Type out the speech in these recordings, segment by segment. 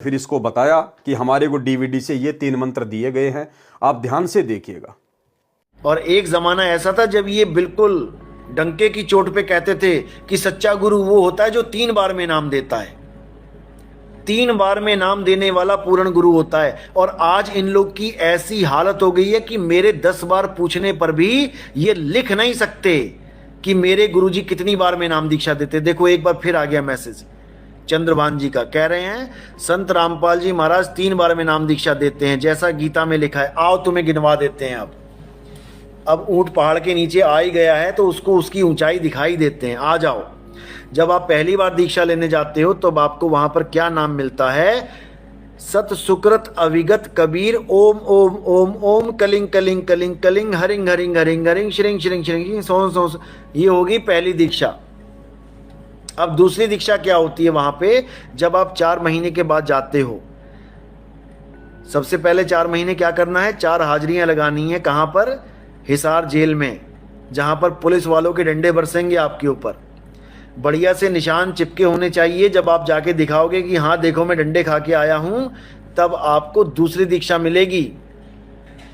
फिर इसको बताया कि हमारे को डीवीडी से ये 3 मंत्र दिए गए हैं, आप ध्यान से देखिएगा। और एक जमाना ऐसा था जब ये बिल्कुल डंके की चोट पे कहते थे कि सच्चा गुरु वो होता है जो 3 बार में इनाम देता है, 3 बार में इनाम देने वाला पूर्ण गुरु होता है। और आज इन लोग की ऐसी हालत हो गई है कि मेरे 10 बार पूछने पर भी ये लिख नहीं सकते कि मेरे गुरुजी कितनी बार में इनाम दीक्षा देते। देखो एक बार फिर आ गया मैसेज चंद्रभान जी का, कह रहे हैं संत रामपाल जी महाराज 3 बार में नाम दीक्षा देते हैं जैसा गीता में लिखा है। आओ तुम्हें गिनवा देते हैं। अब ऊंट पहाड़ के नीचे आ ही गया है तो उसको उसकी ऊंचाई दिखाई देते हैं। आ जाओ। जब आप पहली बार दीक्षा लेने जाते हो तो आपको वहां पर क्या नाम मिलता है? सत सुकृत अविगत कबीर ओम ओम ओम ओम कलिंग कलिंग कलिंग कलिंग हरिंग हरिंग हरिंग हरिंग श्रिंग श्रिंग श्रिंग सों सों। ये होगी पहली दीक्षा। अब दूसरी दीक्षा क्या होती है वहां पे? जब आप 4 महीने के बाद जाते हो, सबसे पहले 4 महीने क्या करना है? 4 हाजिरियां लगानी है। कहां पर? हिसार जेल में, जहां पर पुलिस वालों के डंडे बरसेंगे आपके ऊपर। बढ़िया से निशान चिपके होने चाहिए। जब आप जाके दिखाओगे कि हाँ देखो मैं डंडे खा के आया हूं, तब आपको दूसरी दीक्षा मिलेगी।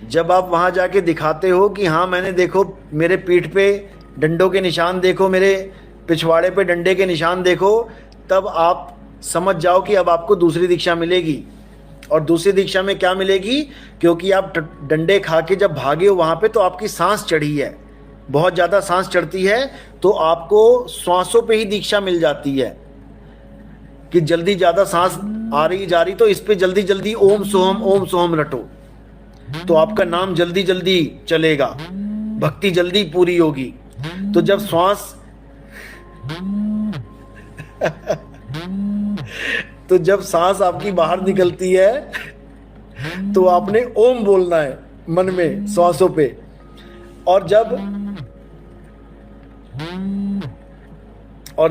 जब आप वहां जाके दिखाते हो कि हाँ मैंने देखो मेरे पीठ पे डंडों के निशान देखो, मेरे पिछवाड़े पे डंडे के निशान देखो, तब आप समझ जाओ कि अब आपको दूसरी दीक्षा मिलेगी। और दूसरी दीक्षा में क्या मिलेगी? क्योंकि आप डंडे खा के जब भागे हो वहां पे तो आपकी सांस चढ़ी है, बहुत ज्यादा सांस चढ़ती है, तो आपको श्वासों पे ही दीक्षा मिल जाती है कि जल्दी ज्यादा सांस आ रही जा रही तो इस पे जल्दी जल्दी ओम सोहम रटो, तो आपका नाम जल्दी जल्दी चलेगा, भक्ति जल्दी पूरी होगी। तो जब श्वास तो जब सांस आपकी बाहर निकलती है तो आपने ओम बोलना है मन में श्वासों पे। और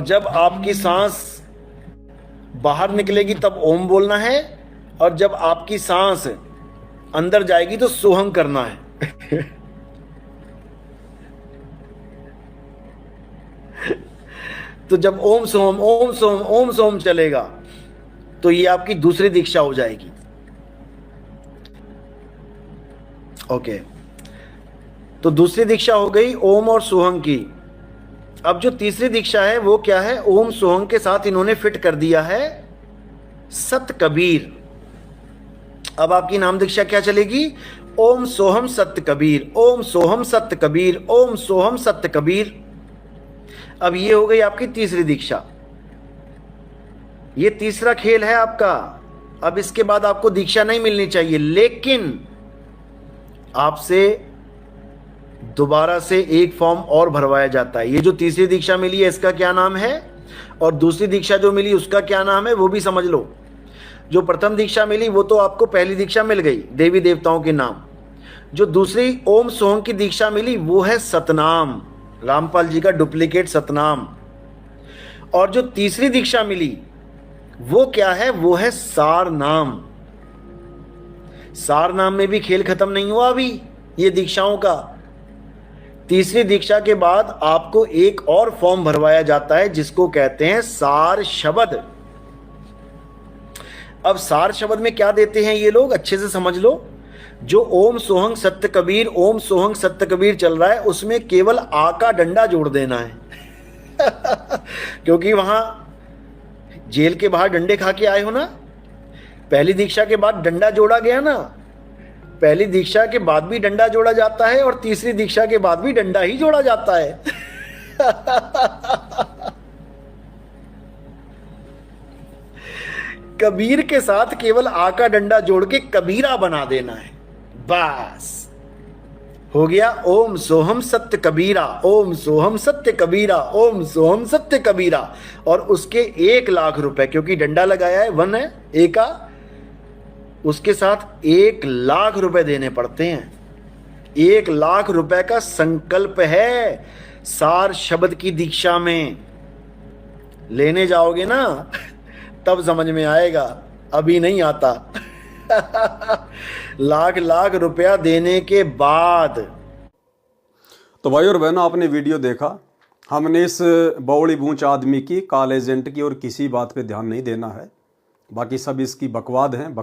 जब आपकी सांस बाहर निकलेगी तब ओम बोलना है, और जब आपकी सांस अंदर जाएगी तो सोहम करना है। तो जब ओम सोम चलेगा तो ये आपकी दूसरी दीक्षा हो जाएगी। ओके, तो दूसरी दीक्षा हो गई ओम और सोहम की। अब जो तीसरी दीक्षा है वो क्या है? ओम सोहम के साथ इन्होंने फिट कर दिया है सत कबीर। अब आपकी नाम दीक्षा क्या चलेगी? ओम सोहम सत्य कबीर, ओम सोहम सत्य कबीर, ओम सोहम सत्य कबीर। अब ये हो गई आपकी तीसरी दीक्षा। ये तीसरा खेल है आपका। अब इसके बाद आपको दीक्षा नहीं मिलनी चाहिए, लेकिन आपसे दोबारा से एक फॉर्म और भरवाया जाता है। ये जो तीसरी दीक्षा मिली है इसका क्या नाम है, और दूसरी दीक्षा जो मिली उसका क्या नाम है वो भी समझ लो। जो प्रथम दीक्षा मिली वो तो आपको पहली दीक्षा मिल गई, देवी देवताओं के नाम। जो दूसरी ओम सोहम की दीक्षा मिली वो है सतनाम, रामपाल जी का डुप्लीकेट सतनाम। और जो तीसरी दीक्षा मिली वो क्या है? वो है सार नाम। सार नाम में भी खेल खत्म नहीं हुआ अभी ये दीक्षाओं का। तीसरी दीक्षा के बाद आपको एक और फॉर्म भरवाया जाता है जिसको कहते हैं सार शब्द। अब सार शब्द में क्या देते हैं ये लोग, अच्छे से समझ लो। जो ओम सोहंग सत्य कबीर, ओम सोहंग सत्य कबीर चल रहा है उसमें केवल आ का डंडा जोड़ देना है। क्योंकि वहां जेल के बाहर डंडे खा के आए हो ना, पहली दीक्षा के बाद डंडा जोड़ा गया ना, पहली दीक्षा के बाद भी डंडा जोड़ा जाता है और तीसरी दीक्षा के बाद भी डंडा ही जोड़ा जाता है। कबीर के साथ केवल आ का डंडा जोड़ के कबीरा बना देना है, बस हो गया। ओम सोहम सत्य कबीरा, ओम सोहम सत्य कबीरा, ओम सोहम सत्य कबीरा। और उसके 1 लाख रुपए, क्योंकि डंडा लगाया है, 1 है एका, उसके साथ 1 लाख रुपए देने पड़ते हैं। 1 लाख रुपए का संकल्प है सार शब्द की दीक्षा में। लेने जाओगे ना तब समझ में आएगा, अभी नहीं आता। लाख लाख रुपया देने के बाद। तो भाई और बहनों, आपने वीडियो देखा। हमने इस बौड़ी बूंच आदमी की, काल एजेंट की और किसी बात पे ध्यान नहीं देना है। बाकी सब इसकी बकवाद हैं।